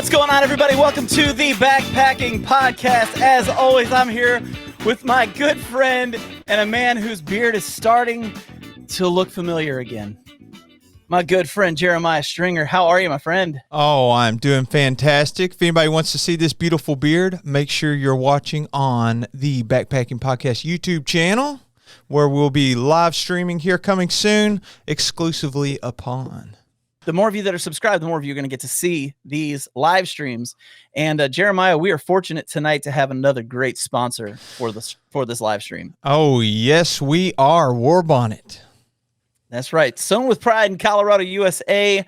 What's going on, everybody? Welcome to the Backpacking Podcast. As always, I'm here with my good friend and a man whose beard is starting to look familiar again. My good friend, Jeremiah Stringer. How are you, my friend? Oh, I'm doing fantastic. If anybody wants to see this beautiful beard, make sure you're watching on the Backpacking Podcast YouTube channel, where we'll be live streaming here coming soon, exclusively upon. The more of you that are subscribed, the more of you are going to get to see these live streams. And Jeremiah, we are fortunate tonight to have another great sponsor for this live stream. Oh, yes, we are. Warbonnet. That's right. Sewn with pride in Colorado, USA.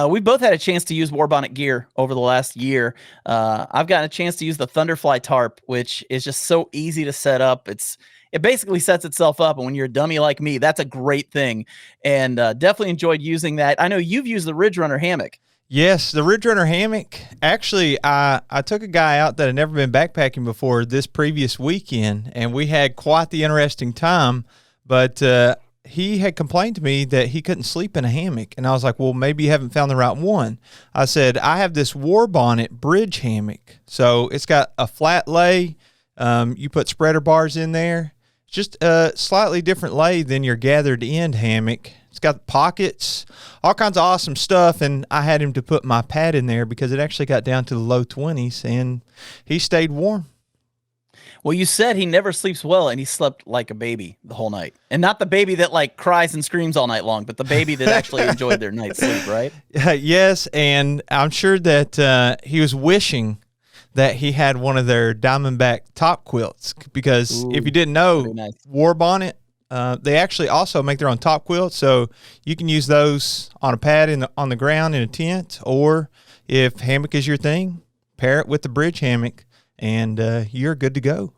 We both had a chance to use Warbonnet gear over the last year. I've gotten a chance to use the Thunderfly tarp, which is just so easy to set up. It basically sets itself up, and when you're a dummy like me, that's a great thing. And definitely enjoyed using that. I know you've used the Ridge Runner hammock. Yes, the Ridge Runner hammock. Actually, I took a guy out that had never been backpacking before this previous weekend, and we had quite the interesting time. But he had complained to me that he couldn't sleep in a hammock, and I was like, well, maybe you haven't found the right one. I said, I have this Warbonnet bridge hammock. So it's got a flat lay. You put spreader bars in there. Just a slightly different lay than your gathered end hammock. It's got pockets, all kinds of awesome stuff, and I had him to put my pad in there because it actually got down to the low 20s, and he stayed warm. Well, you said he never sleeps well, and he slept like a baby the whole night. And not the baby that like cries and screams all night long, but the baby that actually enjoyed their night's sleep, right? Yes, and I'm sure that he was wishing that he had one of their Diamondback top quilts, because if you didn't know, nice. Warbonnet, they actually also make their own top quilts, so you can use those on a pad on the ground in a tent, or if hammock is your thing, pair it with the bridge hammock, and you're good to go.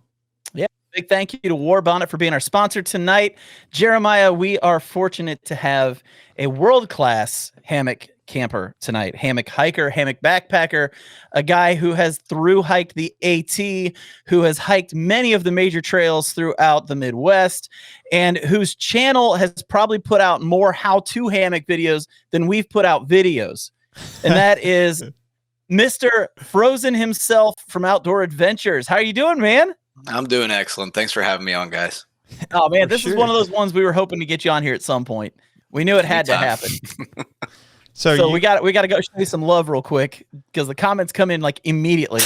Yeah, big thank you to Warbonnet for being our sponsor tonight. Jeremiah, we are fortunate to have a world-class hammock camper tonight, hammock hiker, hammock backpacker, a guy who has hiked the AT, who has hiked many of the major trails throughout the Midwest, and whose channel has probably put out more how-to hammock videos than we've put out videos. And that is Mr. Frozen himself from Outdoor Adventures. How are you doing, man? I'm doing excellent. Thanks for having me on, guys. Oh man, this is one of those ones we were hoping to get you on here at some point. We knew it had to happen. So we got to go show you some love real quick, because the comments come in like immediately.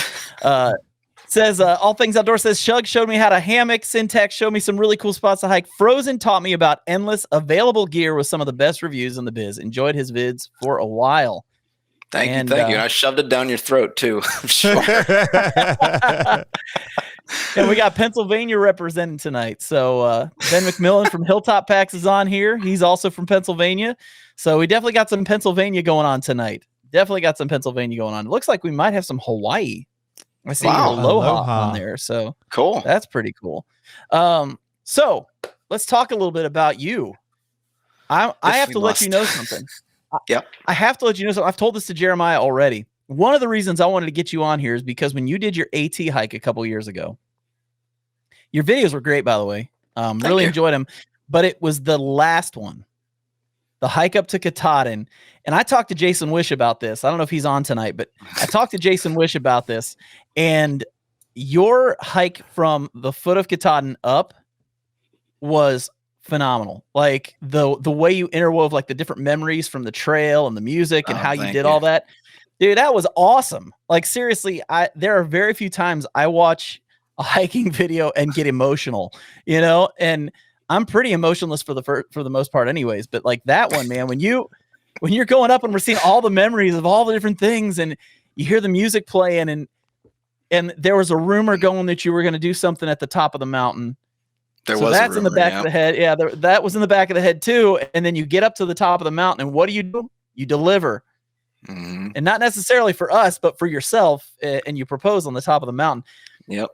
Says All Things Outdoor says, Shug showed me how to hammock. Syntax showed me some really cool spots to hike. Frozen taught me about endless available gear with some of the best reviews in the biz. Enjoyed his vids for a while. Thank you. And I shoved it down your throat too. I'm sure. And we got Pennsylvania representing tonight. So Ben McMillan from Hilltop Packs is on here. He's also from Pennsylvania. So we definitely got some Pennsylvania going on tonight. It looks like we might have some Hawaii. I see Aloha on there. So cool. That's pretty cool. So let's talk a little bit about you. I have to let you know something. Yep. I have to let you know something. I've told this to Jeremiah already. One of the reasons I wanted to get you on here is because when you did your AT hike a couple years ago, your videos were great, by the way. Really enjoyed them. But it was the last one, the hike up to Katahdin. And I talked to Jason Wish about this. I don't know if he's on tonight, but I talked to Jason Wish about this. And your hike from the foot of Katahdin up was phenomenal. Like the way you interwove like the different memories from the trail and the music and how you did all that. Dude, that was awesome. Like seriously, there are very few times I watch a hiking video and get emotional, and I'm pretty emotionless for the most part anyways, but like that one, man, when you're going up and we're seeing all the memories of all the different things and you hear the music playing and there was a rumor going that you were going to do something at the top of the mountain. That's in the back of the head. Yeah, that was in the back of the head too. And then you get up to the top of the mountain, and what do? You deliver. Mm-hmm. And not necessarily for us, but for yourself, and you propose on the top of the mountain. Yep.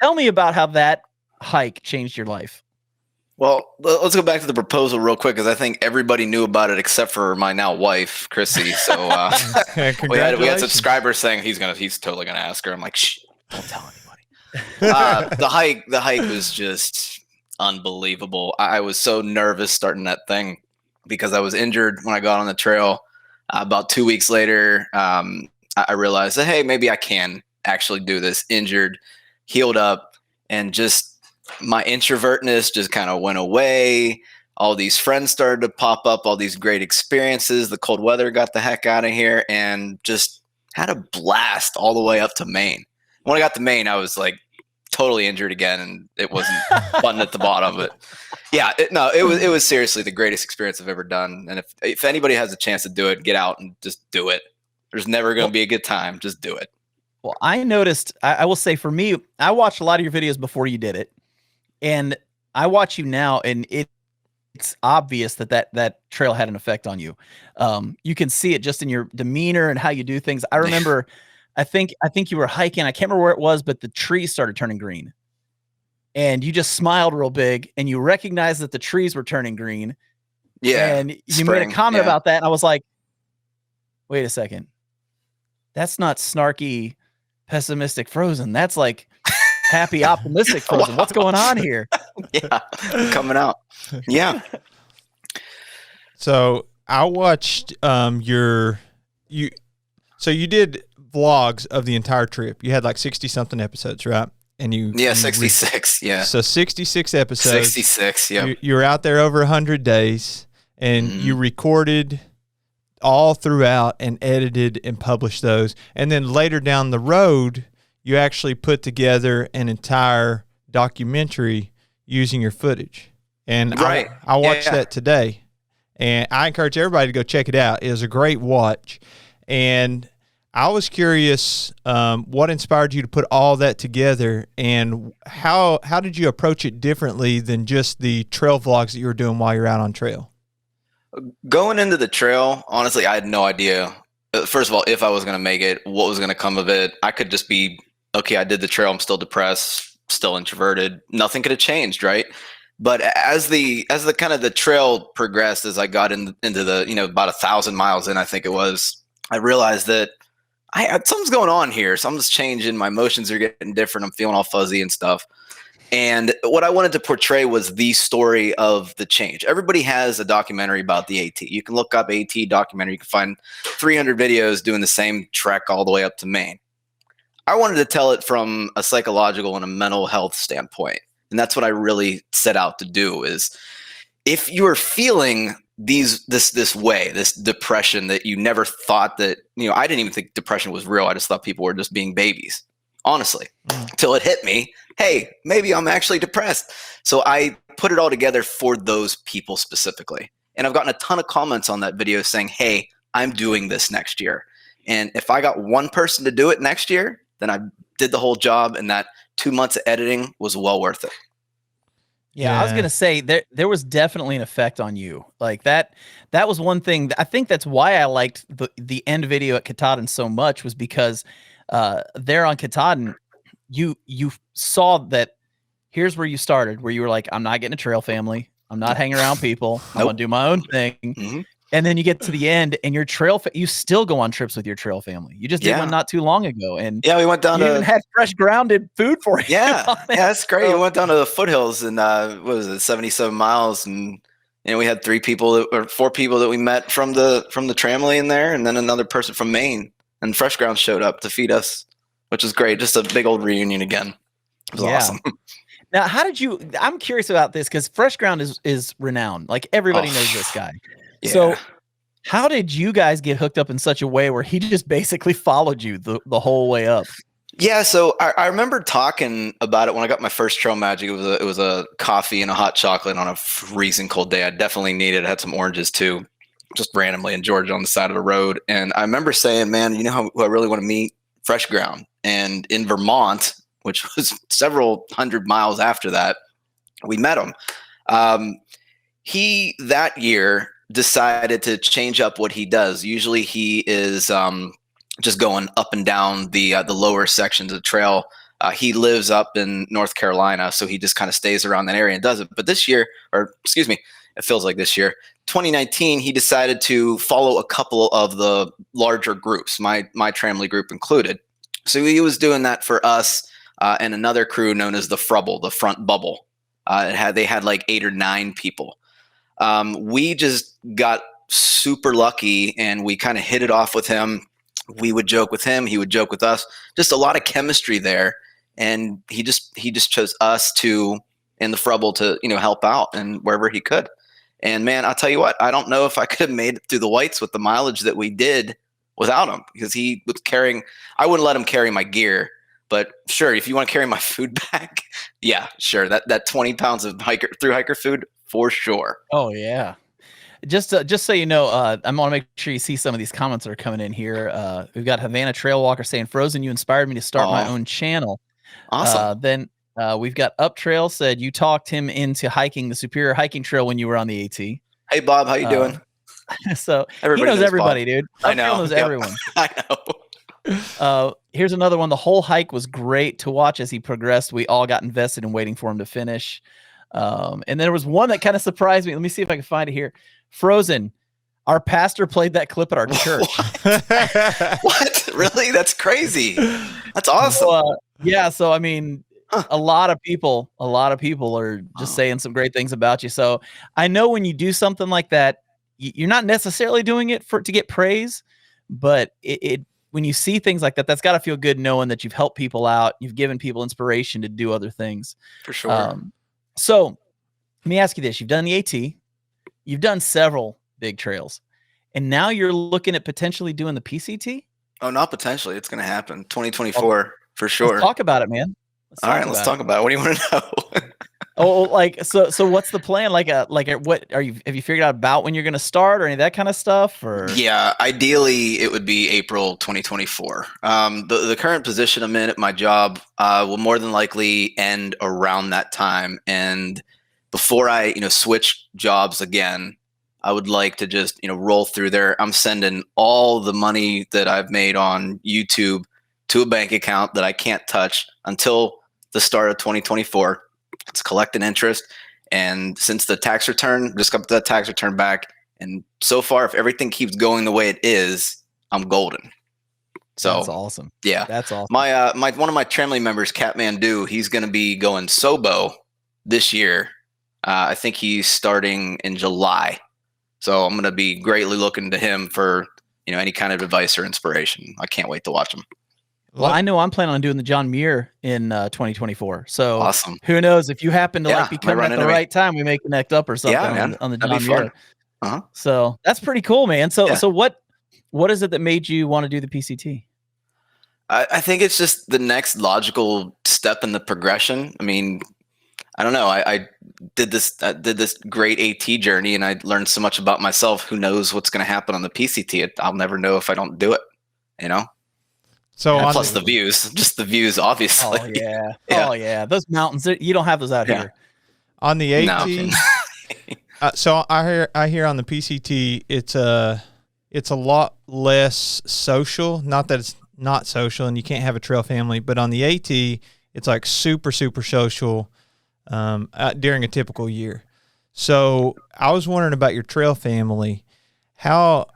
Tell me about how that hike changed your life. Well, let's go back to the proposal real quick, because I think everybody knew about it except for my now wife, Chrissy. So we had subscribers saying he's totally gonna ask her. I'm like, shh, don't tell anybody. The hike was just unbelievable. I was so nervous starting that thing because I was injured when I got on the trail. About 2 weeks later, I realized that, hey, maybe I can actually do this. Injured, healed up, and just my introvertness just kind of went away. All these friends started to pop up, all these great experiences. The cold weather got the heck out of here, and just had a blast all the way up to Maine. When I got to Maine, I was like totally injured again, and it wasn't fun at the bottom. But yeah, it was seriously the greatest experience I've ever done. And if anybody has a chance to do it, get out and just do it. There's never going to be a good time. Just do it. Well, I noticed, I will say for me, I watched a lot of your videos before you did it, and I watch you now, and it's obvious that trail had an effect on you. You can see it just in your demeanor and how you do things. I remember, I think you were hiking. I can't remember where it was, but the trees started turning green, and you just smiled real big, and you recognized that the trees were turning green. Yeah, and you made a comment about that, and I was like, wait a second, that's not snarky, pessimistic Frozen. That's like happy, optimistic Frozen. Wow. What's going on here? Yeah, coming out. Yeah. So I watched you did vlogs of the entire trip. You had like 60 something episodes, right? And 66. Yeah. So 66 episodes. 66. Yeah. You were out there over 100 days, and you recorded all throughout and edited and published those. And then later down the road, you actually put together an entire documentary using your footage. And right. I watched that today, and I encourage everybody to go check it out. It was a great watch. And I was curious, what inspired you to put all that together, and how did you approach it differently than just the trail vlogs that you were doing while you're out on trail? Going into the trail, honestly, I had no idea. First of all, if I was going to make it, what was going to come of it. I could just be, okay, I did the trail. I'm still depressed, still introverted. Nothing could have changed, right? But as the kind of the trail progressed, as I got into the, about 1,000 miles in, I think it was, I realized that something's going on here. Something's changing. My emotions are getting different. I'm feeling all fuzzy and stuff. And what I wanted to portray was the story of the change. Everybody has a documentary about the AT. You can look up AT documentary. You can find 300 videos doing the same trek all the way up to Maine. I wanted to tell it from a psychological and a mental health standpoint. And that's what I really set out to do is, if you are feeling this depression that you never thought that, I didn't even think depression was real. I just thought people were just being babies, honestly, until it hit me. Hey, maybe I'm actually depressed. So I put it all together for those people specifically. And I've gotten a ton of comments on that video saying, hey, I'm doing this next year. And if I got one person to do it next year, then I did the whole job, and that 2 months of editing was well worth it. Yeah, I was going to say there was definitely an effect on you. Like that was one thing. I think that's why I liked the end video at Katahdin so much, was because there on Katahdin, you saw that here's where you started, where you were like, I'm not getting a trail family. I'm not hanging around people. I'm going to do my own thing. Mm-hmm. And then you get to the end, and your you still go on trips with your trail family. You just did one not too long ago. And we went down you even had fresh grounded food for you. Yeah, that's great. We went down to the foothills, and what was it, 77 miles, and we had 4 people that we met from the tramily in there, and then another person from Maine, and Fresh Ground showed up to feed us, which was great. Just a big old reunion again. It was awesome. Now, I'm curious about this, because Fresh Ground is renowned. Like, everybody knows this guy. Yeah. So how did you guys get hooked up in such a way where he just basically followed you the whole way up? Yeah, so I remember talking about it when I got my first Trail Magic. It was a coffee and a hot chocolate on a freezing cold day. I definitely needed it. I had some oranges too, just randomly in Georgia on the side of the road. And I remember saying, man, who I really want to meet? Fresh Ground. And in Vermont, which was several hundred miles after that, we met him. He, that year, decided to change up what he does. Usually he is just going up and down the lower sections of the trail. He lives up in North Carolina, so he just kind of stays around that area and does it. But this year, it feels like this year, 2019, he decided to follow a couple of the larger groups, my Tramley group included. So he was doing that for us and another crew known as the Frubble, the Front Bubble. They had like 8 or 9 people. We just got super lucky, and we kind of hit it off with him. we would joke with him, he would joke with us. Just a lot of chemistry there, and he just chose us to in the Frubble to help out and wherever he could. And man, I'll tell you what, I don't know if I could have made it through the whites with the mileage that we did without him, because he was carrying. I wouldn't let him carry my gear, but sure, if you want to carry my food back, yeah, sure. That 20 pounds of hiker food for sure. Oh yeah. Just so you know, I want to make sure you see some of these comments that are coming in here. We've got Havana Trail Walker saying, "Frozen, you inspired me to start my own channel." Awesome. Then we've got Up Trail said, "You talked him into hiking the Superior Hiking Trail when you were on the AT." Hey Bob, how you doing? So Everybody he knows everybody, Bob. dude. I know. Knows everyone. I know. Here's another one. The whole hike was great to watch as he progressed. We all got invested in waiting for him to finish. And there was one that kind of surprised me. Let me see if I can find it here. Frozen. Our pastor played that clip at our church. What? Really? That's crazy. That's awesome. So, yeah. So, I mean, a lot of people are just saying some great things about you. So I know when you do something like that, you're not necessarily doing it to get praise, but when you see things like that, that's got to feel good knowing that you've helped people out. You've given people inspiration to do other things. For sure. So let me ask you this. You've done the AT. You've done several big trails. And now you're looking at potentially doing the PCT? Oh, not potentially. It's going to happen. 2024 for sure. Let's talk about it, man. All right, let's talk about it. What do you want to know? So what's the plan? What have you figured out about when you're going to start or any of that kind of stuff? Or yeah, ideally it would be April 2024. The current position I'm in at my job will more than likely end around that time. And before I switch jobs again, I would like to just roll through there. I'm sending all the money that I've made on YouTube to a bank account that I can't touch until the start of 2024. It's collecting interest. And since the tax return, just got the tax return back. And so far, if everything keeps going the way it is, I'm golden. So that's awesome. Yeah. That's awesome. My one of my family members, Catmandu, he's going to be going Sobo this year. I think he's starting in July. So I'm going to be greatly looking to him for, any kind of advice or inspiration. I can't wait to watch him. Well, I know I'm planning on doing the John Muir in 2024. So awesome. Who knows if you happen to be coming at the right time, we may connect up or something on the John Muir. Uh-huh. So that's pretty cool, man. So what is it that made you want to do the PCT? I think it's just the next logical step in the progression. I mean, I don't know. I did this great AT journey, and I learned so much about myself. Who knows what's going to happen on the PCT? I'll never know if I don't do it. So plus the views, obviously. Oh yeah. Oh yeah. Those mountains, you don't have those out here. On the AT. So I hear on the PCT, it's a lot less social. Not that it's not social, and you can't have a trail family, but on the AT, it's like super social during a typical year. So I was wondering about your trail family. How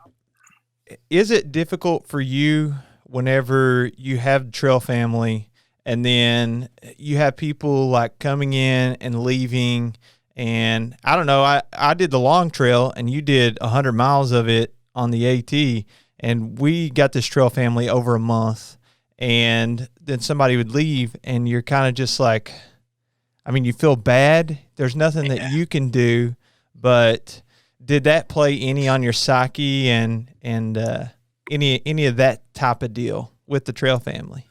is it difficult for you whenever you have the trail family and then you have people like coming in and leaving? And I don't know, I did the long trail and you did 100 miles of it on the AT, and we got this trail family over a month, and then somebody would leave and you're kind of just like, I mean, you feel bad. There's nothing that you can do, but did that play any on your psyche and any of that type of deal with the trail family?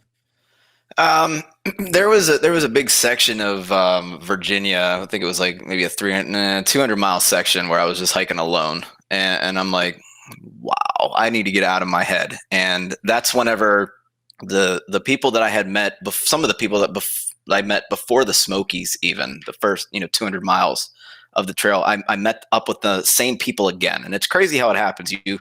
There was a big section of Virginia. I think it was like maybe a 200 mile section where I was just hiking alone, and I'm like, wow, I need to get out of my head. And that's whenever the people that I had met, some of the people that I met before the Smokies, even the first 200 miles of the trail, I met up with the same people again. And it's crazy how it happens. You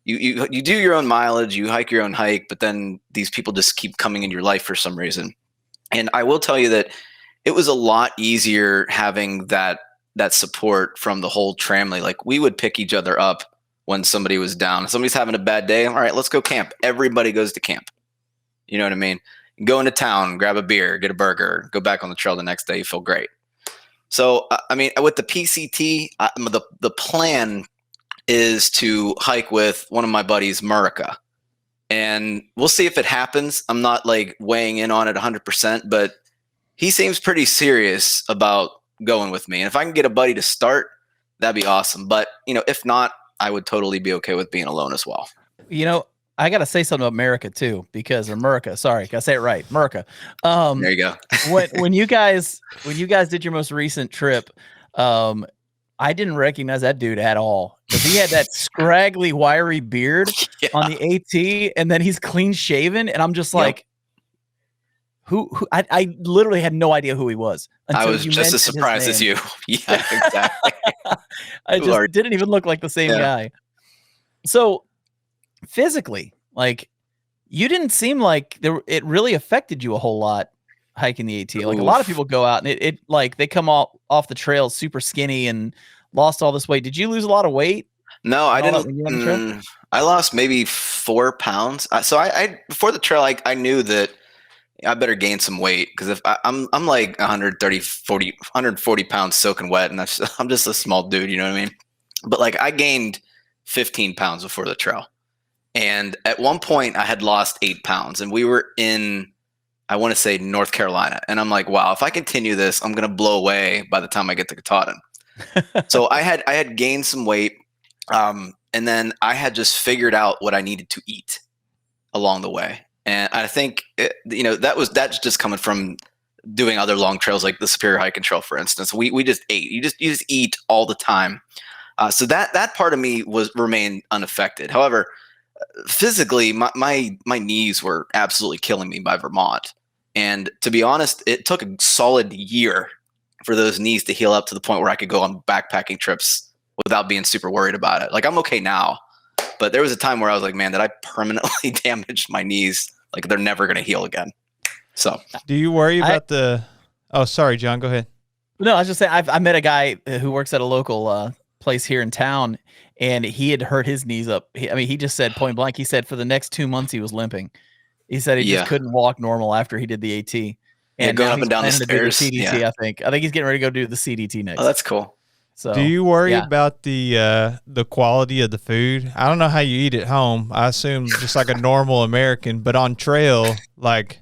do your own mileage, you hike your own hike, but then these people just keep coming into your life for some reason. And I will tell you that it was a lot easier having that support from the whole tramley. Like, we would pick each other up when somebody was down. If somebody's having a bad day, all right, let's go camp. Everybody goes to camp. You know what I mean? Go into town, grab a beer, get a burger, go back on the trail the next day, you feel great. So, I mean, with the PCT, the plan is to hike with one of my buddies, Murica. And and we'll see if it happens. I'm not like weighing in on it 100%, but he seems pretty serious about going with me. And if I can get a buddy to start, that'd be awesome. But, if not, I would totally be okay with being alone as well. I got to say something about America too, because sorry, can I say it right? America. There you go. when you guys did your most recent trip, I didn't recognize that dude at all, because he had that scraggly, wiry beard on the AT, and then he's clean shaven, and I'm just like, who I literally had no idea who he was. I was just as surprised as you. Yeah, exactly. I just didn't even look like the same guy. So physically, like, you didn't seem like it really affected you a whole lot hiking the AT. Like, a lot of people go out and it like they come off the trail super skinny and lost all this weight. Did you lose a lot of weight? No, I didn't. I lost maybe 4 pounds. So I before the trail, I knew that I better gain some weight, because if I'm like 140 pounds soaking wet, and I'm just a small dude, you know what I mean? But like, I gained 15 pounds before the trail. And at one point I had lost 8 pounds, and we were in, I want to say, North Carolina. And I'm like, wow, if I continue this, I'm going to blow away by the time I get to Katahdin. So I had gained some weight. And then I had just figured out what I needed to eat along the way. And I think, that's just coming from doing other long trails, like the Superior Hiking Trail, for instance. We just ate. You just eat all the time. So that part of me remained unaffected. However, physically, my knees were absolutely killing me by Vermont. And to be honest, it took a solid year for those knees to heal up to the point where I could go on backpacking trips without being super worried about it. Like, I'm okay now, but there was a time where I was like, man, did I permanently damage my knees? Like, they're never going to heal again. So do you worry about oh, sorry, John, go ahead. No, I was just saying, I met a guy who works at a local place here in town, and he had hurt his knees up. He just said point blank, he said for the next 2 months he was limping. He said he just couldn't walk normal after he did the AT. And going up and down the stairs. The CDT, I think he's getting ready to go do the CDT next. Oh, that's cool. So, do you worry about the quality of the food? I don't know how you eat at home. I assume just like a normal American, but on trail, like,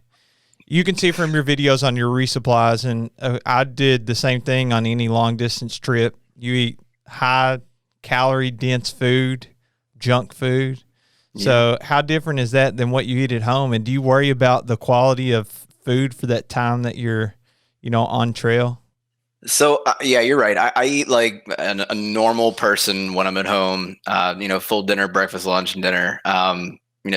you can see from your videos on your resupplies, and I did the same thing on any long distance trip. You eat high calorie dense food, junk food. Yeah. So how different is that than what you eat at home? And do you worry about the quality of food for that time that you're, on trail? So, you're right. I eat like a normal person when I'm at home, full dinner, breakfast, lunch, and dinner,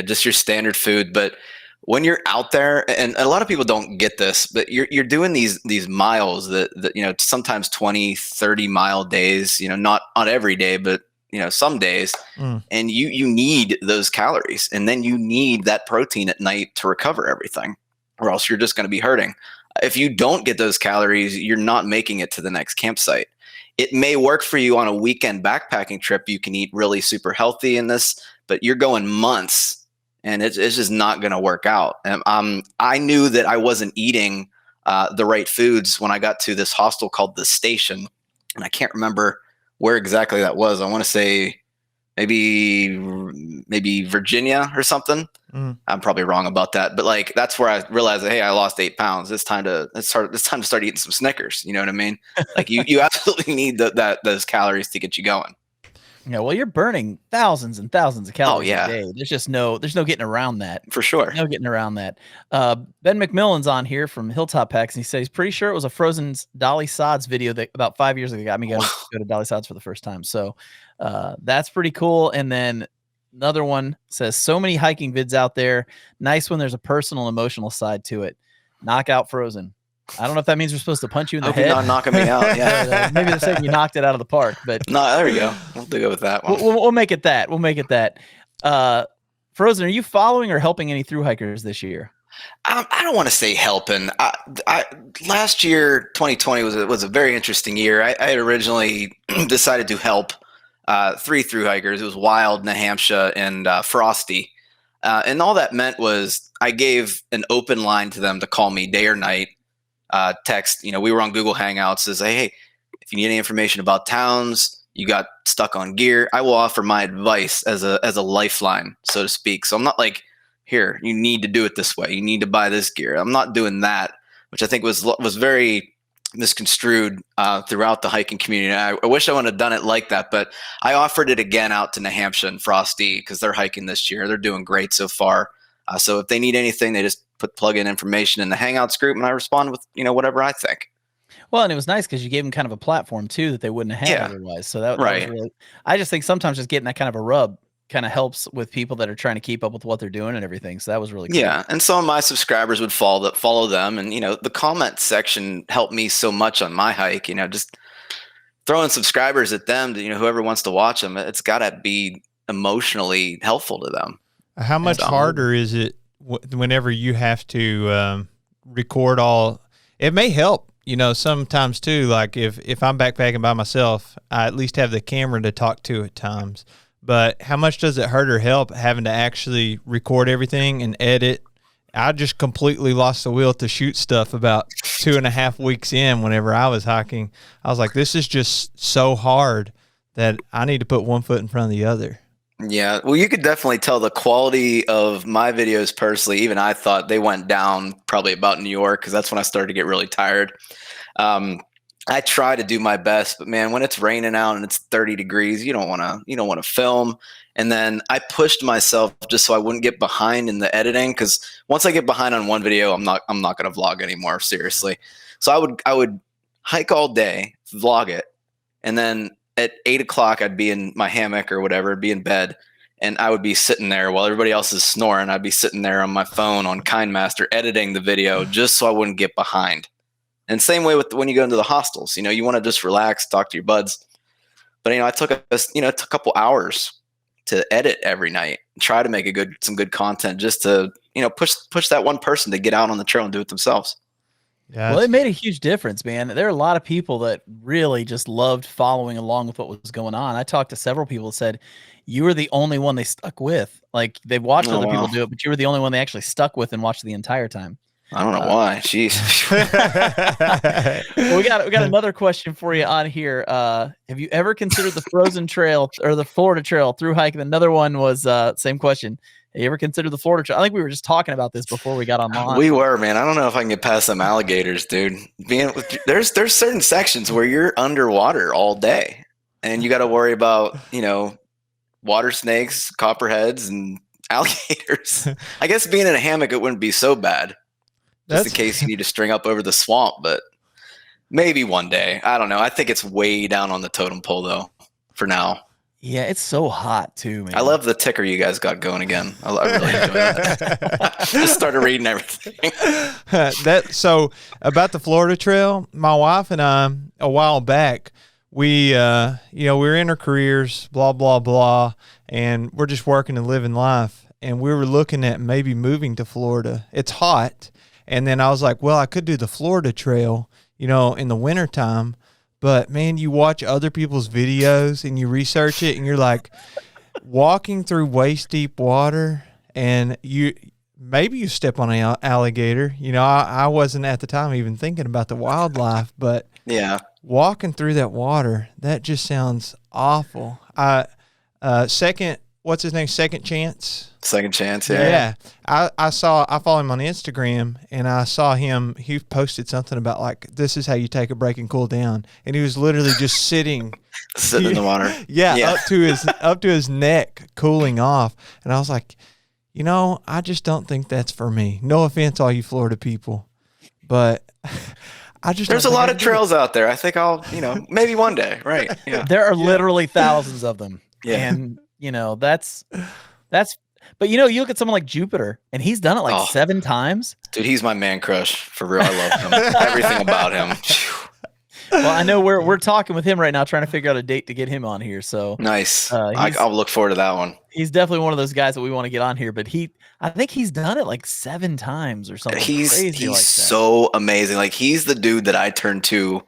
just your standard food. But when you're out there, and a lot of people don't get this, but you're doing these miles that sometimes 20, 30 mile days, not on every day, but some days, and you need those calories, and then you need that protein at night to recover everything, or else you're just going to be hurting. If you don't get those calories, you're not making it to the next campsite. It may work for you on a weekend backpacking trip. You can eat really super healthy in this, but you're going months, and it's just not going to work out. And I knew that I wasn't eating the right foods when I got to this hostel called The Station, and I can't remember where exactly that was. I want to say maybe Virginia or something. I'm probably wrong about that, but like, that's where I realized that, hey, I lost 8 pounds. It's time to start eating some Snickers. You know what I mean? Like, you absolutely need those calories to get you going. Yeah, well, you're burning thousands and thousands of calories a day. There's no getting around that. For sure. No getting around that. Ben McMillan's on here from Hilltop Packs, and he says he's pretty sure it was a Frozen Dolly Sods video that about 5 years ago got me to go to Dolly Sods for the first time. So that's pretty cool. And then another one says, so many hiking vids out there. Nice when there's a personal, emotional side to it. Knockout Frozen. I don't know if that means we're supposed to punch you in the head. You're not knocking me out. Yeah. Maybe they're saying you knocked it out of the park, but no, there we go. We'll go with that one. We'll make it that. We'll make it that. Frozen, are you following or helping any thru hikers this year? I don't want to say helping. Last year, 2020 was a very interesting year. I had originally decided to help 3 thru hikers. It was Wild, Nahamsha, and Frosty. And all that meant was I gave an open line to them to call me day or night. Text, we were on Google Hangouts, says, hey, if you need any information about towns, you got stuck on gear, I will offer my advice as a lifeline, so to speak. So I'm not like here, you need to do it this way. You need to buy this gear. I'm not doing that, which I think was very misconstrued throughout the hiking community. I wish I would have done it like that, but I offered it again out to New Hampshire and Frosty because they're hiking this year. They're doing great so far. So if they need anything, they just plug in information in the Hangouts group, and I respond with whatever I think. Well, and it was nice because you gave them kind of a platform too that they wouldn't have had otherwise. So that was really. I just think sometimes just getting that kind of a rub kind of helps with people that are trying to keep up with what they're doing and everything. So that was really cool. Yeah, and some of my subscribers would follow them, and the comment section helped me so much on my hike. Just throwing subscribers at them to whoever wants to watch them. It's got to be emotionally helpful to them. How much harder is it whenever you have to record all? It may help, sometimes too. Like if I'm backpacking by myself, I at least have the camera to talk to at times. But how much does it hurt or help having to actually record everything and edit? I just completely lost the will to shoot stuff about 2.5 weeks in whenever I was hiking. I was like, this is just so hard that I need to put one foot in front of the other. Yeah, well, you could definitely tell the quality of my videos personally. Even I thought they went down probably about New York because that's when I started to get really tired. I try to do my best, but man, when it's raining out and it's 30 degrees, you don't want to film. And then I pushed myself just so I wouldn't get behind in the editing, because once I get behind on one video, I'm not going to vlog anymore, seriously. So I would hike all day, vlog it, and then at 8 o'clock I'd be in my hammock or whatever, be in bed, and I would be sitting there while everybody else is snoring. I'd be sitting there on my phone on KindMaster editing the video just so I wouldn't get behind. And same way with when you go into the hostels, you want to just relax, talk to your buds. But I took it took a couple hours to edit every night and try to make some good content just to push that one person to get out on the trail and do it themselves. Yeah, well, it made a huge difference, man. There are a lot of people that really just loved following along with what was going on. I talked to several people that said you were the only one they stuck with. Like they've watched other people do it, but you were the only one they actually stuck with and watched the entire time. I don't know why. Jeez. Well, we got another question for you on here. Have you ever considered the Frozen Trail or the Florida Trail through hiking? Another one was same question. Have you ever considered the Florida Trail? I think we were just talking about this before we got online. We were, man. I don't know if I can get past some alligators, dude. There's certain sections where you're underwater all day, and you got to worry about water snakes, copperheads, and alligators. I guess being in a hammock, it wouldn't be so bad. Just in case you need to string up over the swamp, but maybe one day. I don't know. I think it's way down on the totem pole, though, for now. Yeah, it's so hot, too, man. I love the ticker you guys got going again. I really enjoy that. Just started reading everything. So, about the Florida Trail, my wife and I, a while back, we were in our careers, blah, blah, blah, and we're just working and living life. And we were looking at maybe moving to Florida. It's hot. And then I was like, well, I could do the Florida Trail, in the wintertime. But, man, you watch other people's videos and you research it, and you're like, walking through waist-deep water, and maybe you step on an alligator. I wasn't at the time even thinking about the wildlife, but yeah, walking through that water, that just sounds awful. What's his name? Second Chance. Second Chance, yeah. Yeah. I follow him on Instagram, and I saw him, he posted something about like, this is how you take a break and cool down. And he was literally just sitting in the water. Yeah, up to his neck, cooling off. And I was like, I just don't think that's for me. No offense, all you Florida people, but there's a lot of trails out there. I think I'll, maybe one day, right? Yeah. There are literally thousands of them. Yeah. And that's but you look at someone like Jupiter, and he's done it like 7 times. Dude, he's my man crush for real. I love him. Everything about him. Well, I know we're talking with him right now, trying to figure out a date to get him on here. So nice. I'll look forward to that one. He's definitely one of those guys that we want to get on here, but I think he's done it like 7 times or something. He's crazy like that. So amazing. Like he's the dude that I turn to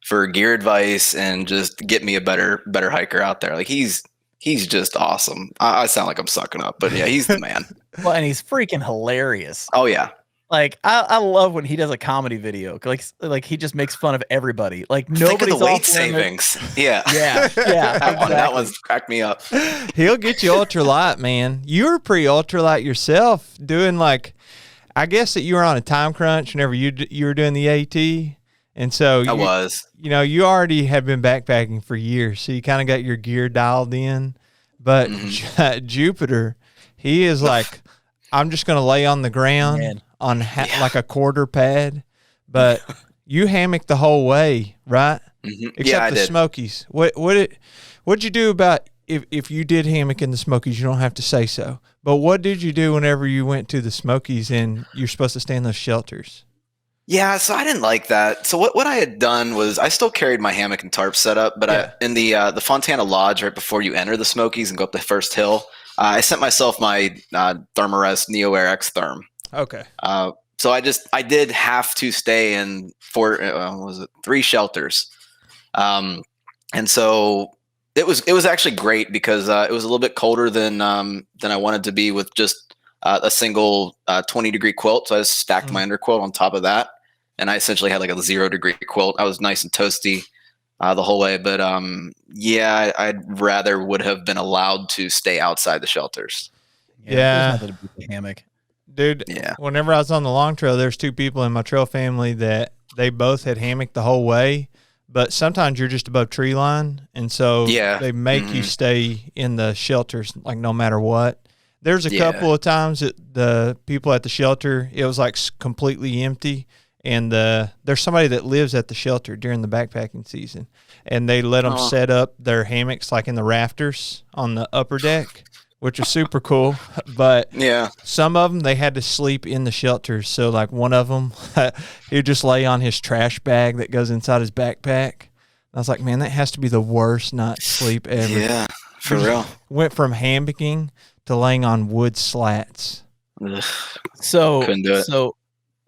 for gear advice and just get me a better hiker out there. Like he's just awesome. I sound like I'm sucking up, but yeah, he's the man. Well, and he's freaking hilarious. Oh yeah. Like I love when he does a comedy video. Like he just makes fun of everybody. Like nobody's the weight off savings. Yeah. Yeah. Exactly. That one's cracked me up. He'll get you ultralight, man. You were pretty ultralight yourself, doing like, I guess that you were on a time crunch whenever you were doing the AT. And so I was. You know, you already had been backpacking for years, so you kind of got your gear dialed in. But Jupiter, he is like, I'm just going to lay on the ground on like a quarter pad. But you hammocked the whole way, right? Except the Smokies. What'd you do about if you did hammock in the Smokies? You don't have to say so. But what did you do whenever you went to the Smokies and you're supposed to stay in those shelters? Yeah, so I didn't like that. So what I had done was I still carried my hammock and tarp setup, but in the Fontana Lodge right before you enter the Smokies and go up the first hill, I sent myself my Thermarest Neo Air X Therm. Okay. So I did have to stay in 3 shelters, and so it was actually great because it was a little bit colder than I wanted to be with just a single 20-degree quilt. So I just stacked my underquilt on top of that. And I essentially had like a 0-degree quilt. I was nice and toasty the whole way. But I'd rather would have been allowed to stay outside the shelters. Yeah. There's nothing to beat the hammock. Dude, whenever I was on the long trail, there's 2 people in my trail family that they both had hammocked the whole way. But sometimes you're just above tree line. And so they make you stay in the shelters like no matter what. There's a couple of times that the people at the shelter, it was like completely empty. And there's somebody that lives at the shelter during the backpacking season, and they let them set up their hammocks like in the rafters on the upper deck, which was super cool. But some of them, they had to sleep in the shelters. So like one of them, he'd just lay on his trash bag that goes inside his backpack. I was like, man, that has to be the worst night's sleep ever. Yeah, for real. Went from hammocking to laying on wood slats. So couldn't do it. So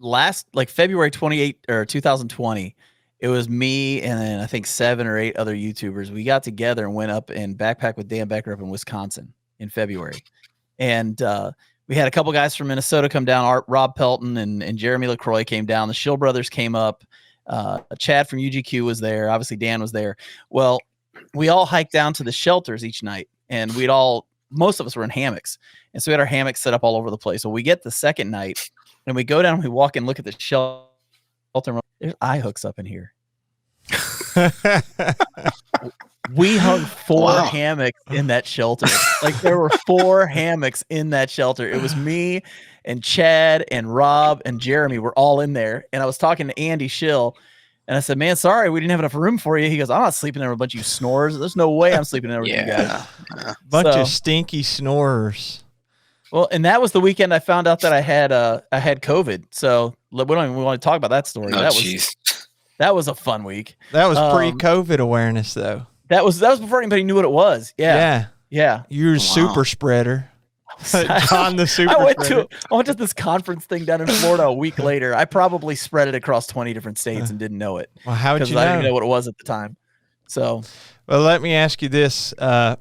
last like February 28 or 2020, it was me and then I think 7 or 8 other YouTubers. We got together and went up and backpacked with Dan Becker up in Wisconsin in February. And we had a couple guys from Minnesota come down. Rob Pelton and Jeremy LaCroix came down. The Shill brothers came up. Chad from UGQ was there. Obviously Dan was there. Well, we all hiked down to the shelters each night, and most of us were in hammocks. And so we had our hammocks set up all over the place. So we get the second night and we go down and we walk and look at the shelter. There's eye hooks up in here. We hung 4 hammocks in that shelter. Like there were 4 hammocks in that shelter. It was me and Chad and Rob and Jeremy were all in there. And I was talking to Andy Schill and I said, man, sorry, we didn't have enough room for you. He goes, I'm not sleeping there with a bunch of you snorers. There's no way I'm sleeping there with you guys. Bunch of stinky snorers. Well, and that was the weekend I found out that I had COVID. So we don't even want to talk about that story. That was a fun week. That was pre-COVID awareness, though. That was before anybody knew what it was. Yeah. You're a super spreader. John the super spreader. I went to this conference thing down in Florida a week later. I probably spread it across 20 different states and didn't know it. Well, how would you know? I didn't know what it was at the time. So, well, let me ask you this,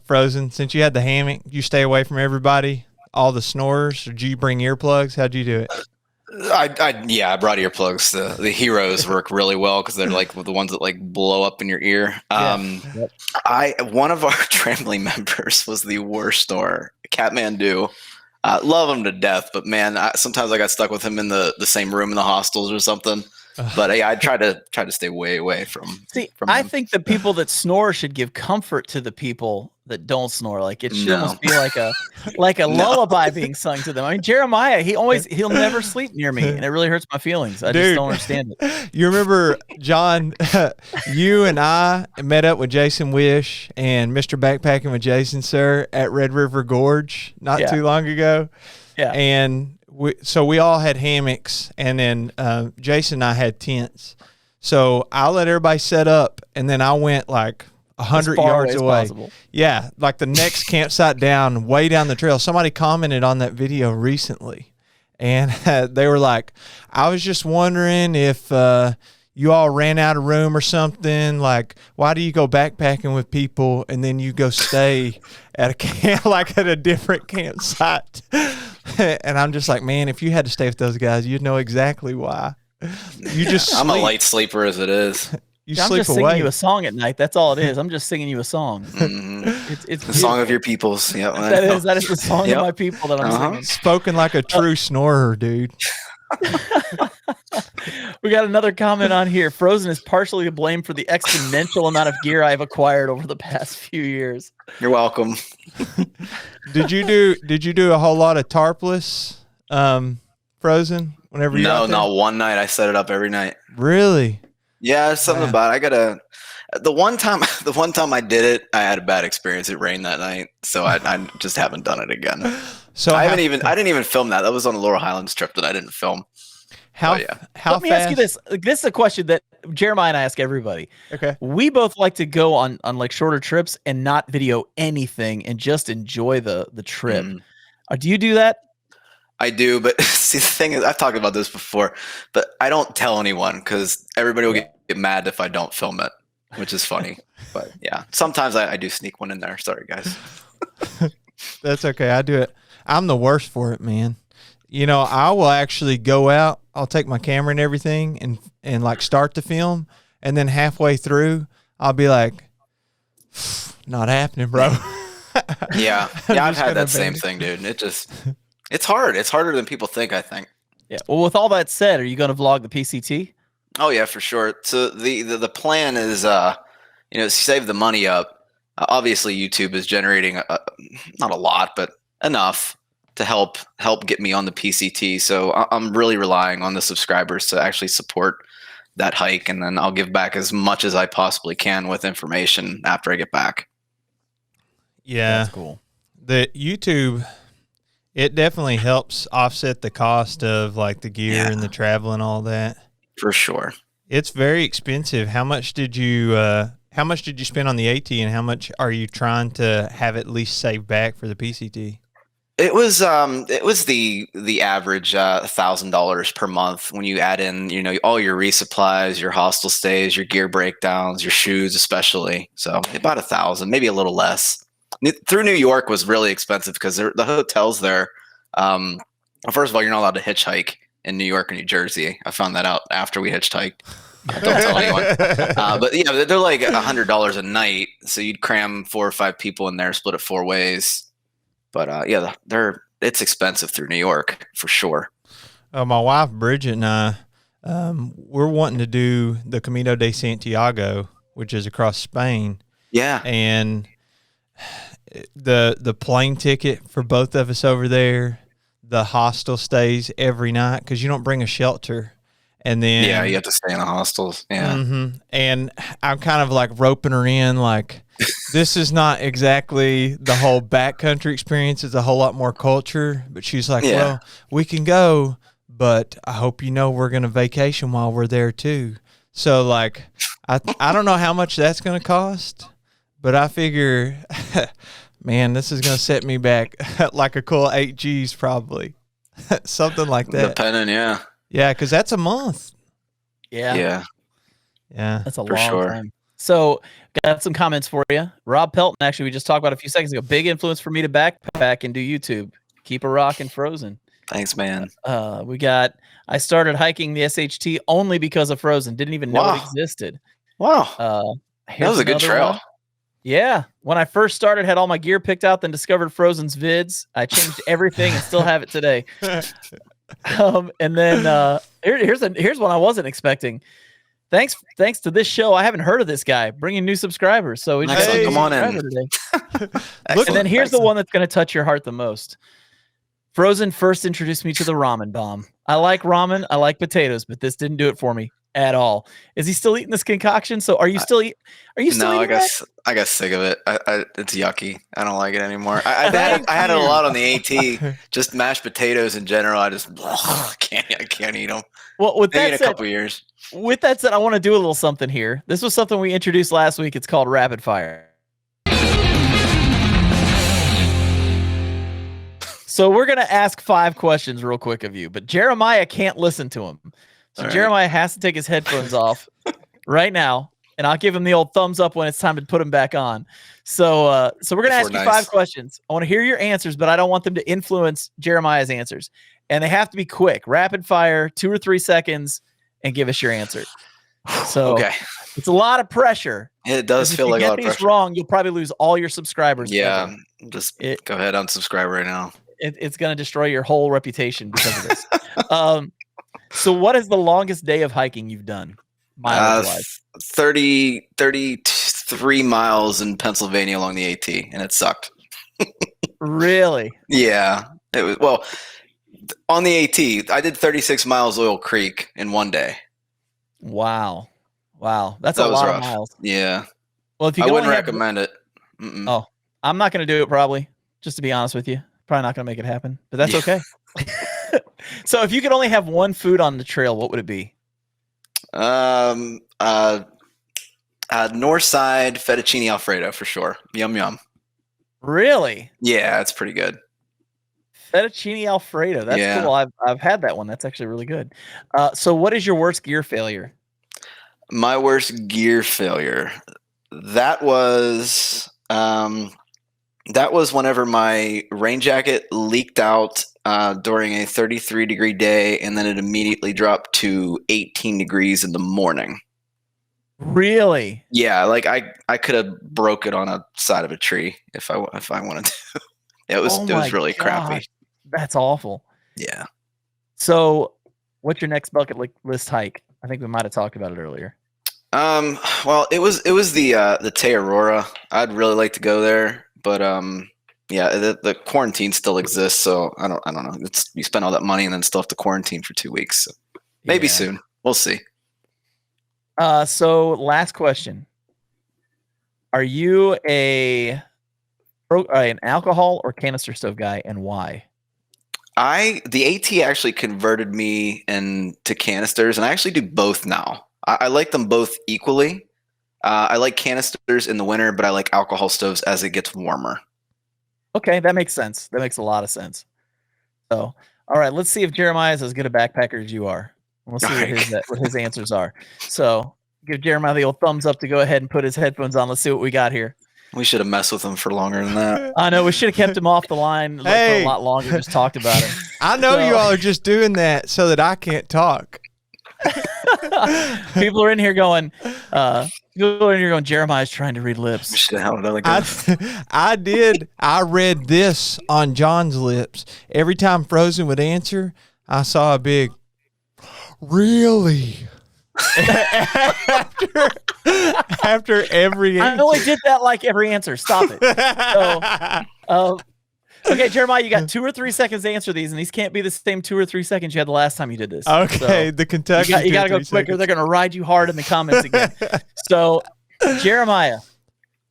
Frozen. Since you had the hammock, you stay away from everybody, all the snorers. Or did you bring earplugs? How'd you do it? I brought earplugs. The Heroes work really well because they're like the ones that like blow up in your ear. One of our family members was the worst snorer, Kathmandu. Love him to death, but man, sometimes I got stuck with him in the same room in the hostels or something. But I try to stay way away from. See, I think the people that snore should give comfort to the people that don't snore. Like it should almost be like a lullaby being sung to them. I mean, Jeremiah, he'll never sleep near me, and it really hurts my feelings. I just don't understand it. You remember, John, you and I met up with Jason Wish and Mr. Backpacking with Jason, sir, at Red River Gorge not too long ago. Yeah, and we all had hammocks, and then Jason and I had tents. So I let everybody set up, and then I went like 100 yards away. Yeah, like the next campsite down, way down the trail. Somebody commented on that video recently, and they were like, I was just wondering if you all ran out of room or something. Like, why do you go backpacking with people and then you go stay at a camp, like at a different campsite? And I'm just like, man, if you had to stay with those guys, you'd know exactly why. You just I'm a light sleeper as it is. You I'm sleep just away. singing you a song at night. That's all it is. I'm just singing you a song. It's the song of your peoples. Yeah, that is the song of my people that I'm singing. Spoken like a true snorer, dude. We got another comment on here. Frozen is partially to blame for the exponential amount of gear I've acquired over the past few years. You're welcome. Did you do a whole lot of Tarpless, Frozen? Whenever you not one night. I set it up every night. Really? Yeah, something about it. The one time I did it, I had a bad experience. It rained that night, so I just haven't done it again. So I didn't even film that. That was on the Laurel Highlands trip that I didn't film. How Let me ask you this. This is a question that Jeremiah and I ask everybody. Okay. We both like to go on like shorter trips and not video anything and just enjoy the trip. Do you do that? I do, but see, the thing is, I've talked about this before, but I don't tell anyone because everybody will get mad if I don't film it, which is funny. But yeah, sometimes I do sneak one in there. Sorry, guys. That's okay. I do it. I'm the worst for it, man. You know, I will actually go out. I'll take my camera and everything and like start the film. And then halfway through, I'll be like, not happening, bro. Yeah. I've had that same thing, dude. It's hard. It's harder than people think, I think. Yeah. Well, with all that said, are you going to vlog the PCT? Oh yeah, for sure. So the plan is, save the money up. Obviously YouTube is generating not a lot, but enough to help get me on the PCT. So I'm really relying on the subscribers to actually support that hike. And then I'll give back as much as I possibly can with information after I get back. Yeah. That's cool. The YouTube, it definitely helps offset the cost of like the gear and the travel and all that. For sure. It's very expensive. How much did you spend on the AT and how much are you trying to have at least saved back for the PCT? It was the average $1,000 per month when you add in, all your resupplies, your hostel stays, your gear breakdowns, your shoes, especially. So about $1,000, maybe a little less. Through New York was really expensive because the hotels there. First of all, you're not allowed to hitchhike in New York or New Jersey. I found that out after we hitchhiked. Don't tell anyone. But yeah, they're like $100 a night. So you'd cram 4 or 5 people in there, split it 4 ways. But it's expensive through New York for sure. My wife Bridget and I, we're wanting to do the Camino de Santiago, which is across Spain. Yeah, and the plane ticket for both of us over there, the hostel stays every night because you don't bring a shelter. And then you have to stay in the hostels. Yeah. Mm-hmm. And I'm kind of like roping her in, like, this is not exactly the whole backcountry experience. It's a whole lot more culture. But she's like, well, we can go, but I hope you know we're going to vacation while we're there too. So like, I don't know how much that's going to cost, but I figure, man, this is going to set me back like a cool 8 G's probably. Something like that. Depending, yeah. Yeah, because that's a month. Yeah. That's a long time. So, got some comments for you. Rob Pelton, actually, we just talked about a few seconds ago. Big influence for me to backpack and do YouTube. Keep a rockin' Frozen. Thanks, man. I started hiking the SHT only because of Frozen. Didn't even know it existed. Wow. That was a good trail. One. Yeah. When I first started, had all my gear picked out, then discovered Frozen's vids. I changed everything and still have it today. And then here's one I wasn't expecting. Thanks to this show, I haven't heard of this guy bringing new subscribers. So we just come on in. And then here's the one that's going to touch your heart the most. Frozen first introduced me to the ramen bomb. I like ramen, I like potatoes, but this didn't do it for me at all. Is he still eating this concoction? So are you still eating? No, I got sick of it. It's yucky. I don't like it anymore. I had it a lot on the AT. Just mashed potatoes in general. I can't eat them. Well, with maybe that in said, a couple years. With that said, I want to do a little something here. This was something we introduced last week. It's called Rapid Fire. So we're going to ask 5 questions real quick of you, but Jeremiah can't listen to them. So Jeremiah has to take his headphones off right now, and I'll give him the old thumbs up when it's time to put them back on. So we're going to ask you 5 questions. I want to hear your answers, but I don't want them to influence Jeremiah's answers. And they have to be quick, rapid fire, 2 or 3 seconds, and give us your answer. So it's a lot of pressure. It does feel like a lot of pressure. If you get these wrong, you'll probably lose all your subscribers. Yeah, just go ahead, unsubscribe right now. It's going to destroy your whole reputation because of this. So what is the longest day of hiking you've done? 33 miles in Pennsylvania along the AT, and it sucked. Really? Yeah. It was, well, on the AT, I did 36 miles Oil Creek in one day. Wow. That's a lot of miles. Yeah. Well, if you I wouldn't recommend it. Mm-mm. Oh, I'm not going to do it probably, just to be honest with you. Probably not going to make it happen, but that's okay. So if you could only have one food on the trail, what would it be? North side fettuccine Alfredo for sure. Yum yum. Really? Yeah, it's pretty good. Fettuccine Alfredo. That's cool. I've had that one. That's actually really good. So what is your worst gear failure? My worst gear failure. That was whenever my rain jacket leaked out during a 33-degree day, and then it immediately dropped to 18 degrees in the morning. Really? Yeah, like I could have broke it on a side of a tree if I wanted to. It was really crappy. That's awful. Yeah. So, what's your next bucket list hike? I think we might have talked about it earlier. Well, it was the Te Aurora. I'd really like to go there, but yeah, the quarantine still exists, so I don't know. You spend all that money and then still have to quarantine for 2 weeks. So maybe soon. We'll see. So last question. Are you an alcohol or canister stove guy, and why? The AT actually converted me into canisters, and I actually do both now. I like them both equally. I like canisters in the winter, but I like alcohol stoves as it gets warmer. Okay, that makes sense. That makes a lot of sense. So, all right, let's see if Jeremiah is as good a backpacker as you are. We'll see what his answers are. So, give Jeremiah the old thumbs up to go ahead and put his headphones on. Let's see what we got here. We should have messed with him for longer than that. I know. We should have kept him off the line for a lot longer, just talked about him. I know you all are just doing that so that I can't talk. People are in here going, Jeremiah's trying to read lips. We should have held another guy. I did. I read this on John's lips. Every time Frozen would answer, I saw a big, really? after every answer. I only did that like every answer. Stop it. So, okay, Jeremiah, you got 2 or 3 seconds to answer these, and these can't be the same 2 or 3 seconds you had the last time you did this. Okay, so the Kentucky. You got to go quicker. Seconds. They're going to ride you hard in the comments again. So, Jeremiah,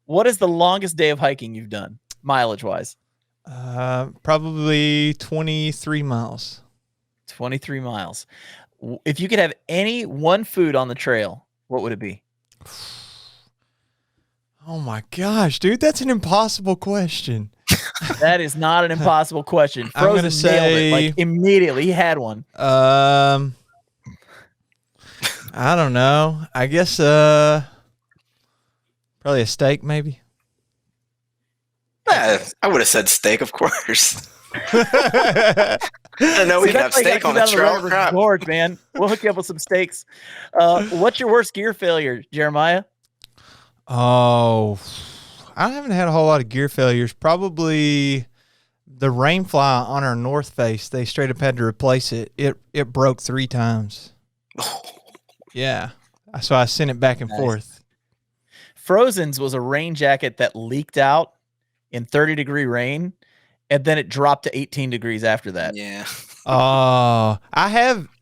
what is the longest day of hiking you've done, mileage-wise? Probably 23 miles. 23 miles. If you could have any one food on the trail, what would it be? Oh my gosh, dude, that's an impossible question. That is not an impossible question. Frozen nailed it like immediately. He had one. I don't know. I guess probably a steak, maybe. I would have said steak, of course. I know we can have steak on the trail. River Gorge, man. We'll hook you up with some steaks. What's your worst gear failure, Jeremiah? Oh, I haven't had a whole lot of gear failures. Probably the rainfly on our north face. They straight up had to replace it. It broke 3 times. Yeah. So I sent it back and forth. Frozen's was a rain jacket that leaked out in 30-degree rain, and then it dropped to 18 degrees after that. Yeah.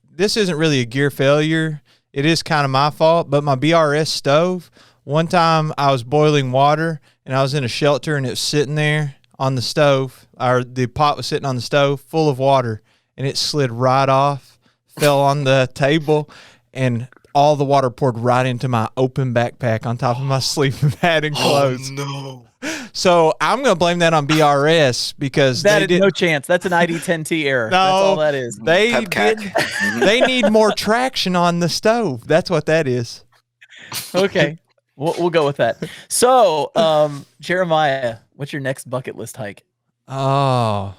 This isn't really a gear failure. It is kind of my fault, but my BRS stove, one time I was boiling water and I was in a shelter and it was sitting there on the stove, or the pot was sitting on the stove full of water, and it slid right off, fell on the table, and all the water poured right into my open backpack on top of my sleeping pad and clothes. Oh, no. So I'm going to blame that on BRS because that is no chance. That's an ID10T error. No, that's all that is. They need more traction on the stove. That's what that is. Okay, we'll go with that. So, Jeremiah, what's your next bucket list hike? Oh,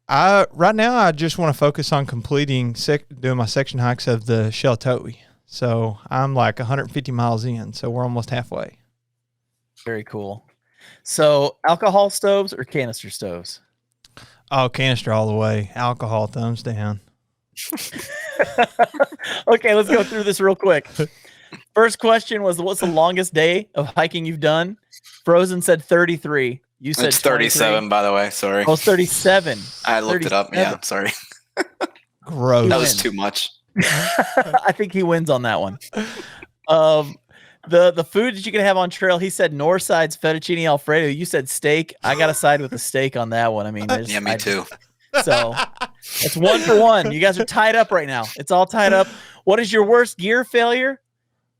right now I just want to focus on completing doing my section hikes of the Sheltowee. So I'm like 150 miles in. So we're almost halfway. Very cool. So alcohol stoves or canister stoves? Oh, canister all the way. Alcohol, thumbs down. Okay, let's go through this real quick. First question was, what's the longest day of hiking you've done? Frozen said 33. You said it's 37, by the way. Sorry. Oh, it's 37. I looked it up. Yeah, sorry. Gross. That was too much. I think he wins on that one. The food that you can have on trail, he said Northside's fettuccine Alfredo. You said steak. I got to side with the steak on that one. I mean, yeah, me too. So it's 1-1. You guys are tied up right now. It's all tied up. What is your worst gear failure?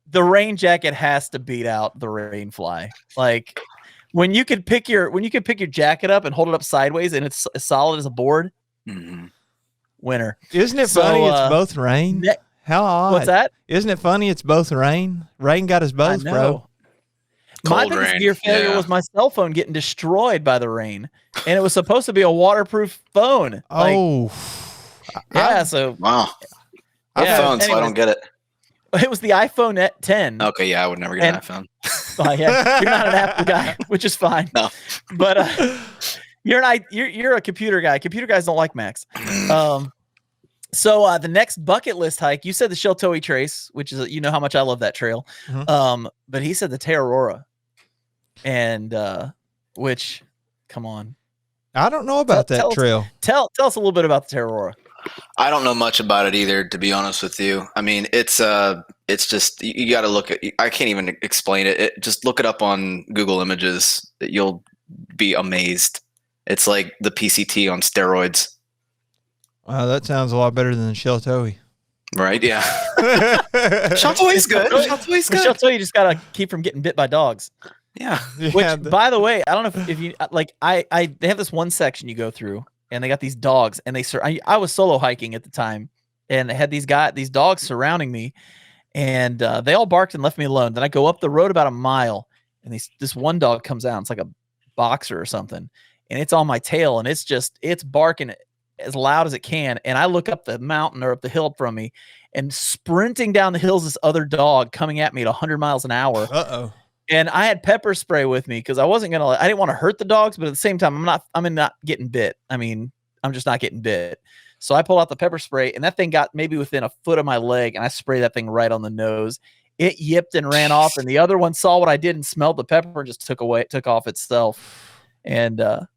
The rain jacket has to beat out the rain fly. Like when you could pick your jacket up and hold it up sideways and it's as solid as a board. Mm-hmm. Winner. Isn't it funny? It's both rain. How odd. What's that? Isn't it funny? It's both rain. Rain got us both, bro. My biggest gear failure was my cell phone getting destroyed by the rain, and it was supposed to be a waterproof phone. Oh, yeah. So wow. iPhone, so I don't get it. It was the iPhone 10. Okay, yeah, I would never get an iPhone. Yeah, you're not an Apple guy, which is fine. No, but you're a computer guy. Computer guys don't like Macs. So the next bucket list hike, you said the Sheltowee Trace, which is how much I love that trail. Mm-hmm. But he said the Tararora, and which, come on, I don't know about that trail. Tell us a little bit about the Tararora. I don't know much about it either, to be honest with you. I mean, it's just you got to look at. I can't even explain it. Just look it up on Google Images. You'll be amazed. It's like the PCT on steroids. Wow, that sounds a lot better than Sheltowee. Right? Yeah. Sheltowee's good. Sheltowee's good. Sheltowee, you just gotta keep from getting bit by dogs. Yeah. Which, by the way, I don't know if you like. They have this one section you go through, and they got these dogs, and I was solo hiking at the time, and they had these dogs surrounding me, and they all barked and left me alone. Then I go up the road about a mile, and this one dog comes out. It's like a boxer or something, and it's on my tail, and it's barking as loud as it can. And I look up the mountain or up the hill from me, and sprinting down the hills, this other dog coming at me at 100 miles an hour. Uh-oh. And I had pepper spray with me because I didn't want to hurt the dogs, but at the same time, I'm not getting bit. I mean, I'm just not getting bit. So I pulled out the pepper spray, and that thing got maybe within a foot of my leg, and I sprayed that thing right on the nose. It yipped and ran off, and the other one saw what I did and smelled the pepper and just took off itself. And I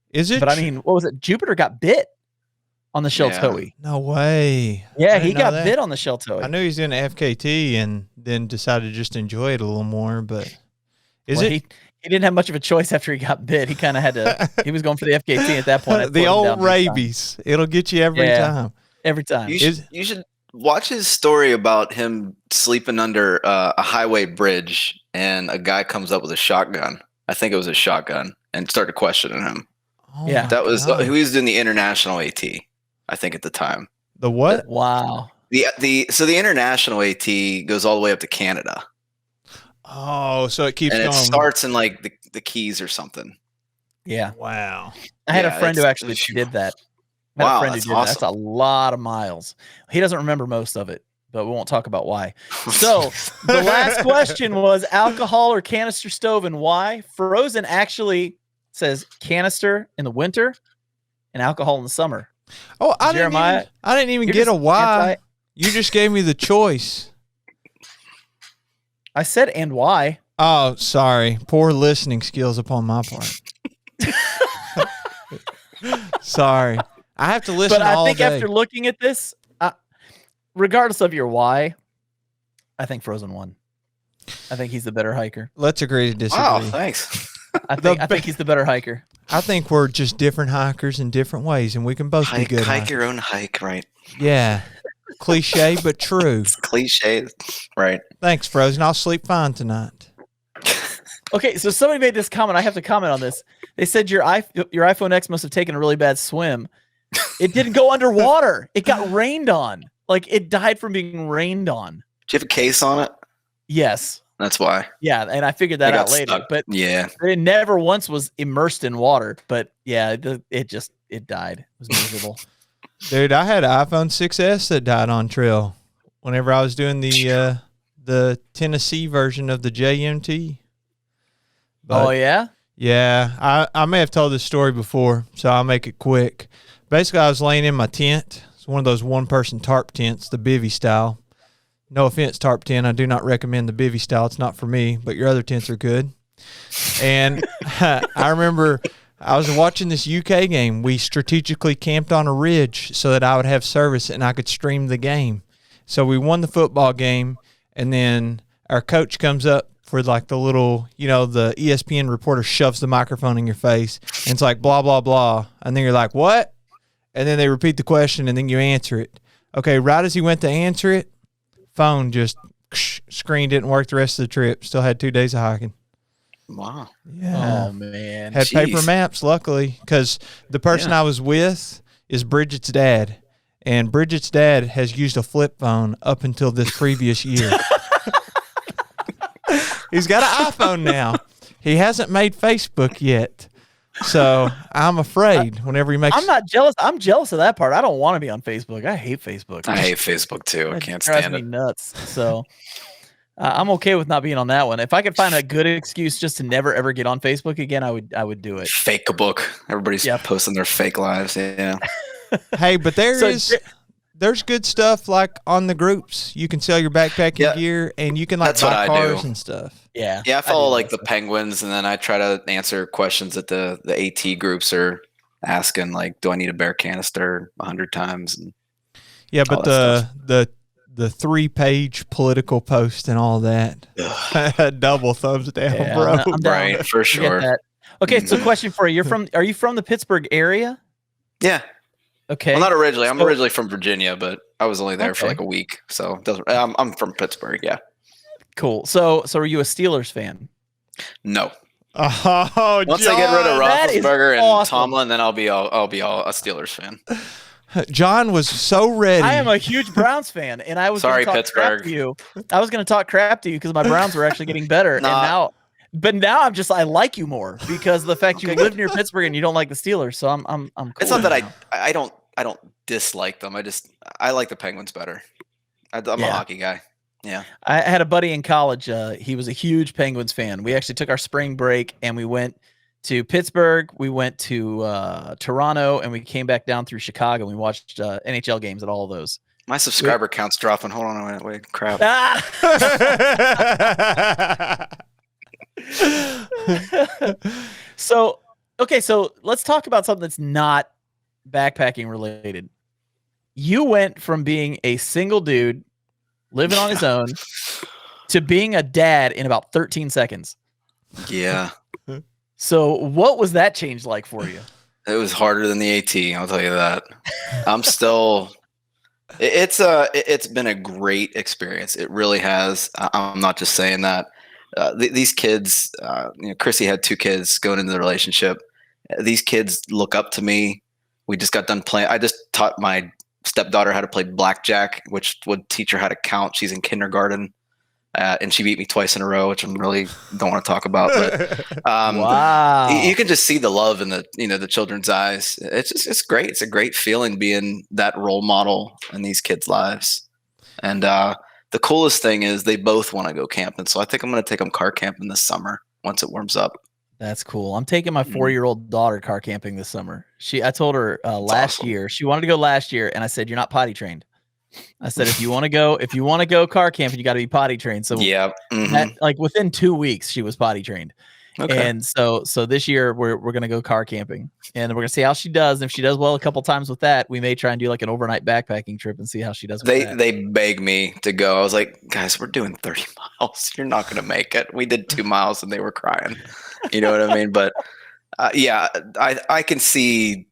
mean, what was it? Jupiter got bit on the Sheltowee. Yeah. No way. Yeah, he got bit on the Sheltowee. I knew he was doing FKT and then decided to just enjoy it a little more, but he didn't have much of a choice after he got bit. He kind of had to. He was going for the FKT at that point. The old rabies. It'll get you every time. Every time. You should watch his story about him sleeping under a highway bridge, and a guy comes up with a shotgun. I think it was a shotgun, and started questioning him. Oh yeah, that was he was doing the international AT. I think at the time. The what? Wow. So the international AT goes all the way up to Canada. Oh, so it keeps going. It starts in like the Keys or something. Yeah. Wow. I had a friend who actually did that. Wow, that's awesome. That's a lot of miles. He doesn't remember most of it, but we won't talk about why. So the last question was alcohol or canister stove, and why? Frozen actually says canister in the winter and alcohol in the summer. Oh, I didn't even get a why. You just gave me the choice. I said and why. Oh, sorry. Poor listening skills upon my part. Sorry. I have to listen all day. But I think after looking at this, regardless of your why, I think Frozen won. I think he's the better hiker. Let's agree to disagree. Wow, thanks. I think he's the better hiker. I think we're just different hikers in different ways, and we can both be good. Hike your own hike, right? Yeah. Cliche, but true. It's cliche, right? Thanks, Frozen. I'll sleep fine tonight. Okay, so somebody made this comment. I have to comment on this. They said your iPhone X must have taken a really bad swim. It didn't go underwater. It got rained on. Like it died from being rained on. Do you have a case on it? Yes. That's why. Yeah, and I figured that out later. But yeah, it never once was immersed in water. But yeah, it died. It was miserable. Dude, I had an iPhone 6S that died on trail whenever I was doing the Tennessee version of the JMT. But, oh yeah? Yeah, I may have told this story before, so I'll make it quick. Basically, I was laying in my tent. It's one of those one-person tarp tents, the bivvy style. No offense, tarp tent. I do not recommend the bivvy style. It's not for me, but your other tents are good. And I remember I was watching this UK game. We strategically camped on a ridge so that I would have service and I could stream the game. So we won the football game, and then our coach comes up for like the little, the ESPN reporter shoves the microphone in your face, and it's like blah, blah, blah. And then you're like, what? And then they repeat the question, and then you answer it. Okay, right as he went to answer it, phone just screen didn't work the rest of the trip. Still had 2 days of hiking. Wow. Yeah. Oh man. Had paper maps, luckily, because the person I was with is Bridget's dad, and Bridget's dad has used a flip phone up until this previous year. He's got an iPhone now. He hasn't made Facebook yet. So I'm afraid whenever he makes. I'm not jealous. I'm jealous of that part. I don't want to be on Facebook. I hate Facebook. I hate Facebook too. I can't drives stand me it. nuts. So I'm okay with not being on that one. If I could find a good excuse just to never ever get on Facebook again, I would do it. Fake a book. Everybody's posting their fake lives. Yeah. Hey, but there's good stuff like on the groups. You can sell your backpacking gear, and you can buy cars and stuff. Yeah. Yeah, I follow like the Penguins, and then I try to answer questions that the AT groups are asking, like, do I need a bear canister 100 times? And yeah, but the 3-page political post and all that. Double thumbs down, bro. I'm down. Right, for sure. Okay, so question for you. Are you from the Pittsburgh area? Yeah. Okay. Well, not originally. I'm originally from Virginia, but I was only there for like a week. So I'm from Pittsburgh, yeah. Cool. So are you a Steelers fan? No. Oh, once I get rid of Roethlisberger and Tomlin, then I'll be a Steelers fan. John was so ready. I am a huge Browns fan, and I was sorry, talk Pittsburgh. Crap to you. I was going to talk crap to you because my Browns were actually getting better, and now I like you more because of the fact you live near Pittsburgh and you don't like the Steelers. So I'm cool. It's not that I don't dislike them. I like the Penguins better. I'm a hockey guy. Yeah. I had a buddy in college. He was a huge Penguins fan. We actually took our spring break and we went to Pittsburgh. We went to Toronto, and we came back down through Chicago. And we watched NHL games at all of those. My subscriber count's dropping. Hold on. Wait, crap. So let's talk about something that's not backpacking related. You went from being a single dude living on his own to being a dad in about 13 seconds. Yeah. So what was that change like for you? It was harder than the AT, I'll tell you that. I'm still it's been a great experience. It really has. I'm not just saying that. These kids, Chrissy had 2 kids going into the relationship. These kids look up to me. We just got done playing. I just taught my stepdaughter how to play blackjack, which would teach her how to count. She's in kindergarten, and she beat me twice in a row, which I really don't want to talk about. But wow, you can just see the love in the children's eyes. It's great. It's a great feeling being that role model in these kids' lives. And the coolest thing is they both want to go camping. So I think I'm going to take them car camping this summer once it warms up. That's cool. I'm taking my 4-year-old daughter car camping this summer. I told her last year, she wanted to go last year, and I said, "You're not potty trained." I said, if you want to go car camping, you got to be potty trained. So yeah, like within 2 weeks, she was potty trained. Okay. And so this year we're going to go car camping, and we're going to see how she does. And if she does well a couple times with that, we may try and do like an overnight backpacking trip and see how she does. They beg me to go. I was like, guys, we're doing 30 miles. You're not going to make it. We did 2 miles and they were crying. You know what I mean? But I can see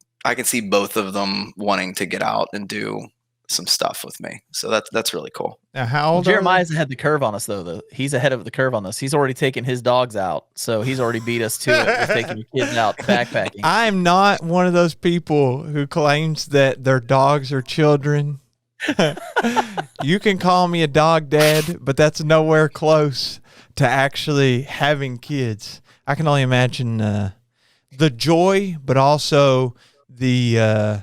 both of them wanting to get out and do some stuff with me. So that's really cool. Now, how old Jeremiah's ahead of the curve on us, though. He's ahead of the curve on this. He's already taken his dogs out, so he's already beat us to it with taking your kids out backpacking. I'm not one of those people who claims that their dogs are children. You can call me a dog dad, but that's nowhere close to actually having kids. I can only imagine the joy, but also the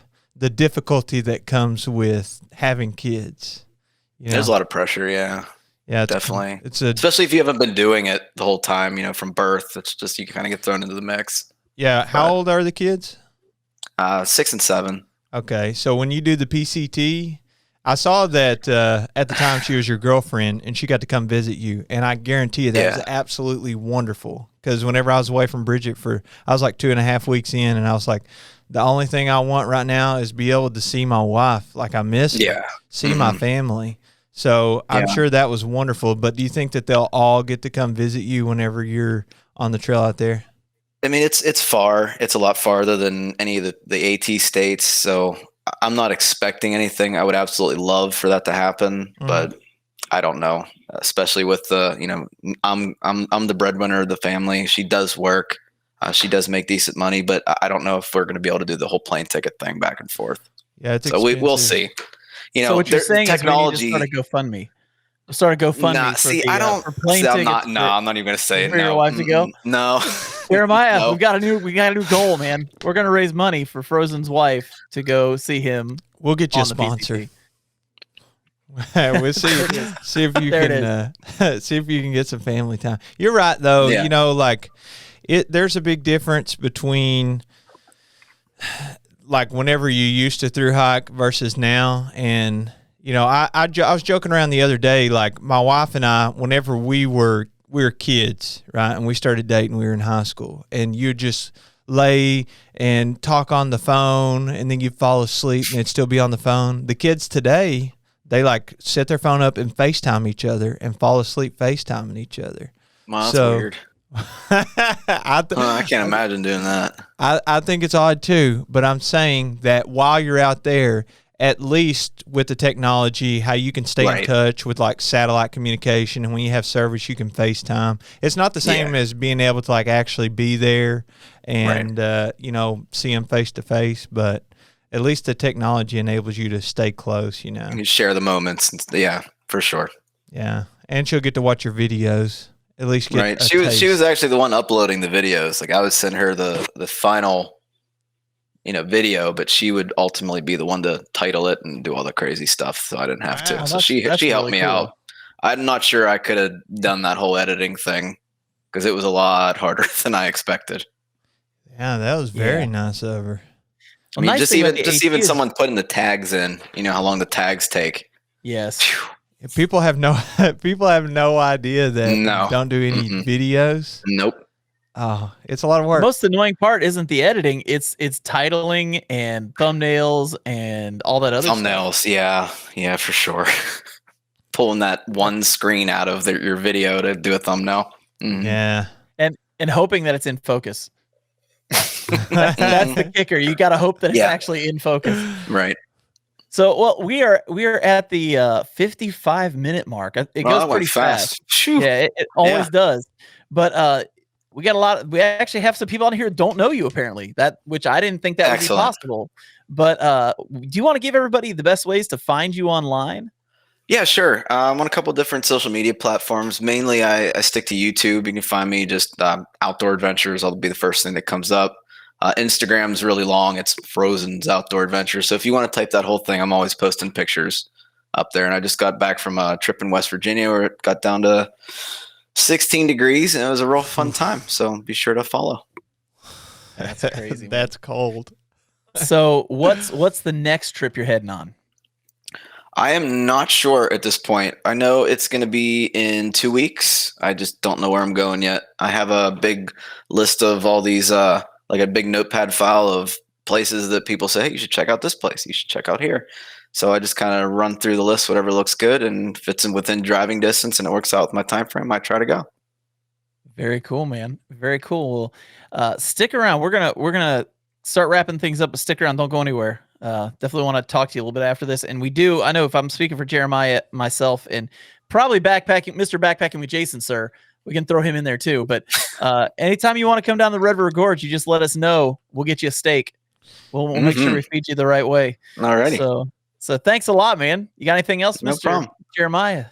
difficulty that comes with having kids. You know? There's a lot of pressure. Yeah, definitely. Especially if you haven't been doing it the whole time, from birth. It's just, you kind of get thrown into the mix. Yeah. How old are the kids? 6 and 7. Okay. So when you do the PCT, I saw that at the time she was your girlfriend and she got to come visit you. And I guarantee you that was absolutely wonderful. Because whenever I was away from Bridget I was like 2.5 weeks in, and I was like, the only thing I want right now is be able to see my wife. Like, I miss her, see my family. So I'm sure that was wonderful. But do you think that they'll all get to come visit you whenever you're on the trail out there? I mean, it's far. It's a lot farther than any of the AT states. So I'm not expecting anything. I would absolutely love for that to happen, but I don't know. Especially with I'm the breadwinner of the family. She does work. She does make decent money, but I don't know if we're going to be able to do the whole plane ticket thing back and forth. Yeah, it's so we'll see. So what you're saying technology, is we need to start a GoFundMe. Start a GoFundMe. Nah, I don't. For plane tickets. I'm not even going to say it. For your wife to go. No, Jeremiah, no. we got a new goal, man. We're going to raise money for Frozen's wife to go see him. We'll get you a sponsor. We'll see if you can see if you can get some family time. You're right, though. Yeah. There's a big difference between like whenever you used to thru hike versus now. And I was joking around the other day, like my wife and I, whenever we were kids, right, and we started dating, we were in high school, and you just lay and talk on the phone, and then you'd fall asleep and it'd still be on the phone. The kids today, they like set their phone up and FaceTime each other and fall asleep FaceTiming each other. Wow, that's weird. I can't imagine doing that. I think it's odd too, but I'm saying that while you're out there, at least with the technology, how you can stay in touch with like satellite communication, and when you have service, you can FaceTime. It's not the same as being able to like actually be there and see them face to face, but at least the technology enables you to stay close. You share the moments. Yeah, for sure. Yeah, and she'll get to watch your videos. At least get She was actually the one uploading the videos. Like I would send her the final video, but she would ultimately be the one to title it and do all the crazy stuff, so I didn't have to. So she helped me out. I'm not sure I could have done that whole editing thing because it was a lot harder than I expected. Yeah, that was very nice of her. I mean, just even someone putting the tags in, how long the tags take. Yes. Phew. People have no idea that don't do any videos. Nope. Oh, it's a lot of work. The most annoying part isn't the editing; it's titling and thumbnails and all that other stuff. Yeah, for sure. Pulling that one screen out of your video to do a thumbnail. Mm-hmm. Yeah, and hoping that it's in focus. That's the kicker. You got to hope that it's actually in focus. Right. So, well, we are at the 55-minute mark. It goes pretty fast. Yeah, it always does. But we actually have some people on here who don't know you apparently. Which I didn't think that would be possible. But do you want to give everybody the best ways to find you online? Yeah, sure. I'm on a couple different social media platforms. Mainly, I stick to YouTube. You can find me just Outdoor Adventures. I'll be the first thing that comes up. Instagram's really long. It's Frozen's Outdoor Adventure. So if you want to type that whole thing, I'm always posting pictures up there. And I just got back from a trip in West Virginia where it got down to 16 degrees, and it was a real fun time. So be sure to follow. That's crazy. That's cold. So what's the next trip you're heading on? I am not sure at this point. I know it's going to be in 2 weeks. I just don't know where I'm going yet. I have a big list of all these like a big notepad file of places that people say, hey, you should check out this place. You should check out here. So I just kind of run through the list, whatever looks good, and if it's within driving distance and it works out with my time frame, I try to go. Very cool, man. Very cool. Stick around. We're gonna start wrapping things up, but stick around. Don't go anywhere. Definitely want to talk to you a little bit after this. And I know if I'm speaking for Jeremiah, myself, and probably Mr. Backpacking with Jason, sir, we can throw him in there too. But anytime you want to come down the River Gorge, you just let us know. We'll get you a steak. We'll make sure we feed you the right way. Alrighty. So thanks a lot, man. You got anything else, No Mr. problem. Jeremiah?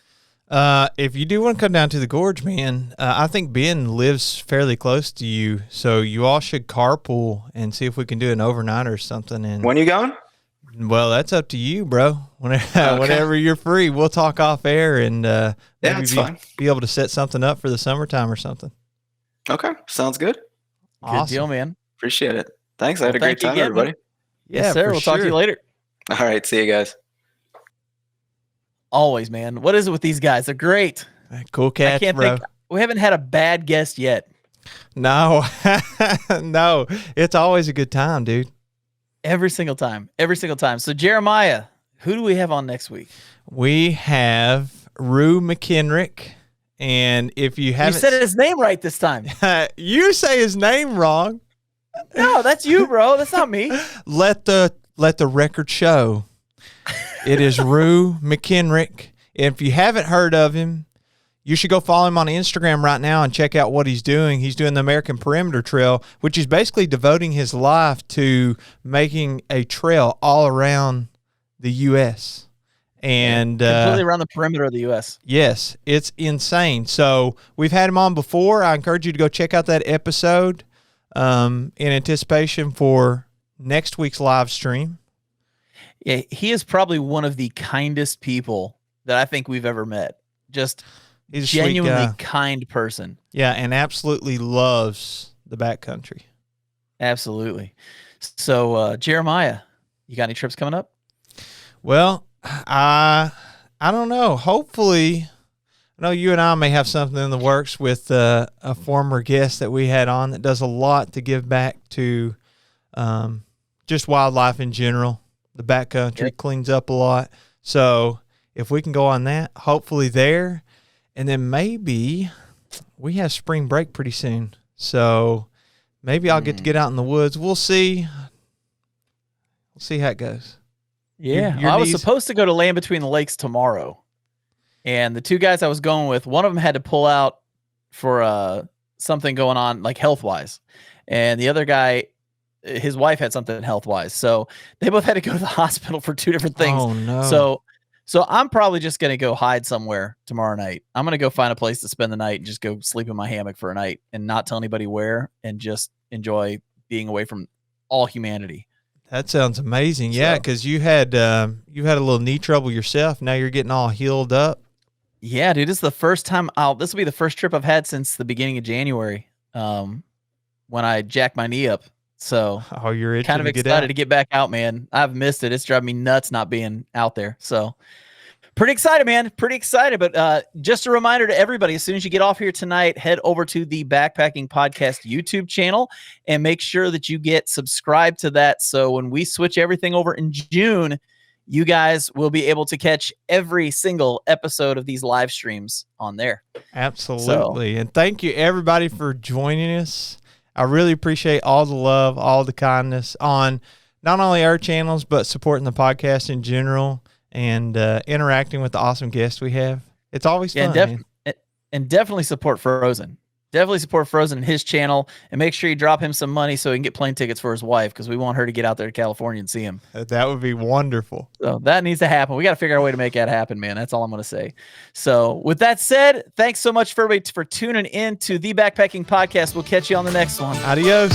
If you do want to come down to the gorge, man, I think Ben lives fairly close to you, so you all should carpool and see if we can do an overnight or something. And when are you going? Well, that's up to you, bro. Whenever you're free, we'll talk off air and it's fine. Be able to set something up for the summertime or something. Okay, sounds good. Awesome. Good deal, man. Appreciate it. Thanks. I had a great time, everybody. Man. Yes, sir. We'll talk to you later. All right. See you guys. Always, man. What is it with these guys? They're great. Cool cats, bro. We haven't had a bad guest yet. No, no. It's always a good time, dude. Every single time. So Jeremiah, who do we have on next week? We have Rue McKenrick. And if you haven't... You said his name right this time. You say his name wrong. No, that's you, bro. That's not me. Let the record show. It is Rue McKenrick. If you haven't heard of him, you should go follow him on Instagram right now and check out what he's doing. He's doing the American Perimeter Trail, which is basically devoting his life to making a trail all around the U.S. And completely around the perimeter of the U.S. Yes, it's insane. So we've had him on before. I encourage you to go check out that episode in anticipation for next week's live stream. Yeah, he is probably one of the kindest people that I think we've ever met. Just he's a genuinely kind person. Yeah, and absolutely loves the backcountry. Absolutely. So, Jeremiah, you got any trips coming up? Well, I don't know. Hopefully, I know you and I may have something in the works with a former guest that we had on that does a lot to give back to just wildlife in general. The backcountry cleans up a lot. So if we can go on that, hopefully there. And then maybe we have spring break pretty soon. So maybe I'll get out in the woods. We'll see. We'll see how it goes. Yeah. I was supposed to go to Land Between the Lakes tomorrow. And the two guys I was going with, one of them had to pull out for something going on, like health-wise. And the other guy, his wife had something health-wise. So they both had to go to the hospital for two different things. Oh, no. So I'm probably just going to go hide somewhere tomorrow night. I'm going to go find a place to spend the night and just go sleep in my hammock for a night and not tell anybody where and just enjoy being away from all humanity. That sounds amazing. Yeah, because you had a little knee trouble yourself. Now you're getting all healed up. Yeah, dude, this is the first time this will be the first trip I've had since the beginning of January when I jacked my knee up. So you're kind of excited to get back out, man. I've missed it. It's driving me nuts not being out there. So pretty excited, man. Pretty excited. But just a reminder to everybody, as soon as you get off here tonight, head over to the Backpacking Podcast YouTube channel and make sure that you get subscribed to that. So when we switch everything over in June, you guys will be able to catch every single episode of these live streams on there. Absolutely. And thank you, everybody, for joining us. I really appreciate all the love, all the kindness on not only our channels, but supporting the podcast in general and interacting with the awesome guests we have. It's always fun. And definitely support Frozen. Definitely support Frozen and his channel, and make sure you drop him some money so he can get plane tickets for his wife, because we want her to get out there to California and see him. That would be wonderful. So that needs to happen. We got to figure out a way to make that happen, man. That's all I'm going to say. So with that said, thanks so much for everybody for tuning in to the Backpacking Podcast. We'll catch you on the next one. Adios.